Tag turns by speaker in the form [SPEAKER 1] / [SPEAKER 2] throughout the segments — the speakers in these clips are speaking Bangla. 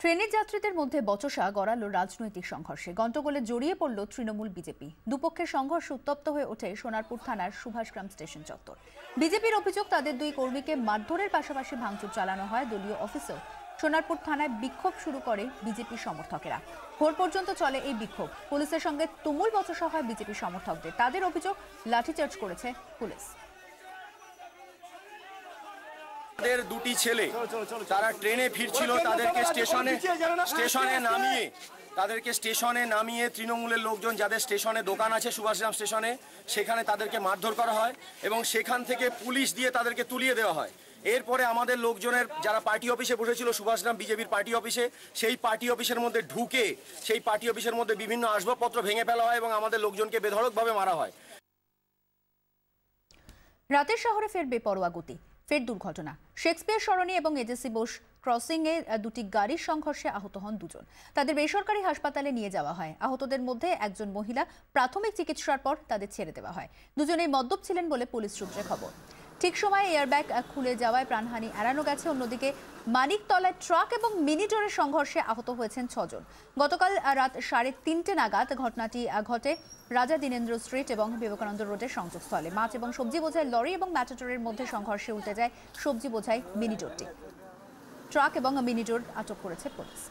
[SPEAKER 1] ট্রেনের যাত্রীদের মধ্যে বচসা গড়ালো রাজনৈতিক সংঘর্ষে। গন্ডগোলে জড়িয়ে পড়ল তৃণমূল বিজেপি। দুপক্ষের সংঘর্ষ উত্তপ্ত হয়ে ওঠে সোনারপুর থানার সুভাষগ্রাম স্টেশন চত্বর। বিজেপির অভিযোগ, তাদের দুই কর্মীকে মারধরের পাশাপাশি ভাঙচুর চালানো হয় দলীয় অফিসেও। সোনারপুর থানায় বিক্ষোভ শুরু করে বিজেপি সমর্থকেরা। ভোর পর্যন্ত চলে এই বিক্ষোভ। পুলিশের সঙ্গে তুমুল বচসা হয় বিজেপি সমর্থকদের। তাদের অভিযোগ, লাঠিচার্জ করেছে পুলিশ।
[SPEAKER 2] তাদের দুটি ছেলে তারা ট্রেনে ফিরছিল, তাদেরকে স্টেশনে নামিয়ে তৃণমূলের লোকজন যাদের স্টেশনে দোকান আছে সুভাষগ্রাম স্টেশনে, সেখানে তাদেরকে মারধর করা হয় এবং সেখান থেকে পুলিশ দিয়ে তাদেরকে তুলিয়ে দেওয়া হয়। এরপরে আমাদের লোকজনের যারা পার্টি অফিসে বসেছিল সুভাষগ্রাম বিজেপির পার্টি অফিসে, সেই পার্টি অফিসের মধ্যে ঢুকে সেই পার্টি অফিসের মধ্যে বিভিন্ন আসবাবপত্র ভেঙে ফেলা হয় এবং আমাদের লোকজনকে বেধড়কভাবে মারা হয়।
[SPEAKER 1] রাতের শহরে ফের বেপরোয়া গতি, ফের দুর্ঘটনা। শেক্সপিয়ার সরণি এবং এজেসি বোস ক্রসিং এ দুটি গাড়ির সংঘর্ষে আহত হন দুজন। তাদের বেসরকারি হাসপাতালে নিয়ে যাওয়া হয়। আহতদের মধ্যে একজন মহিলা। প্রাথমিক চিকিৎসার পর তাদের ছেড়ে দেওয়া হয়। দুজনেই মদ্যপ ছিলেন বলে পুলিশ সূত্রে খবর। ঠিক সময়ে এয়ারব্যাগ খুলে যাওয়ায় প্রাণহানি এড়ানো গেছে। অন্যদিকে মানিকতলায় ট্রাক এবং মিনিটরের সংঘর্ষে আহত হয়েছেন 6 জন। গতকাল রাত 3:30 নাগাদ ঘটনাটি ঘটে রাজা দীনেন্দ্র স্ট্রিট এবং বিবেকানন্দ রোডের সংযোগস্থলে। মাছ এবং সবজি বোঝাই লরি এবং ম্যাটাডোরের মধ্যে সংঘর্ষে উল্টে যায় সবজি বোঝাই মিনিটরটি। ট্রাক এবং মিনিটর আটক করেছে পুলিশ।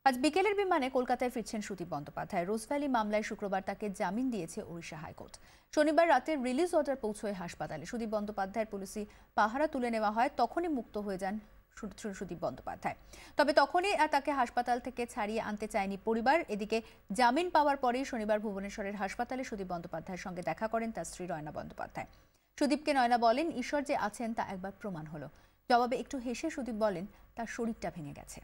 [SPEAKER 1] আজ বিকেলের বিমানে কলকাতায় ফিরছেন সুদীপ বন্দ্যোপাধ্যায়। রোজভ্যালি মামলায় শুক্রবার তাকে জামিন দিয়েছে ওড়িশা হাইকোর্ট। শনিবার রাতে রিলিজ অর্ডার পৌঁছয় হাসপাতালে। সুদীপ বন্দ্যোপাধ্যায়ের পুলিশি পাহারা তুলে নেওয়া হয়। তখনই মুক্ত হয়ে যান সুদীপ বন্দ্যোপাধ্যায়। তবে তখনই তাকে হাসপাতাল থেকে ছাড়িয়ে আনতে চায়নি পরিবার। এদিকে জামিন পাওয়ার পরেই শনিবার ভুবনেশ্বরের হাসপাতালে সুদীপ বন্দ্যোপাধ্যায়ের সঙ্গে দেখা করেন তার স্ত্রী রয়না বন্দ্যোপাধ্যায়। সুদীপকে নয়না বলেন, ঈশ্বর যে আছেন তা একবার প্রমাণ হলো। জবাবে একটু হেসে সুদীপ বলেন, তার শরীরটা ভেঙে গেছে।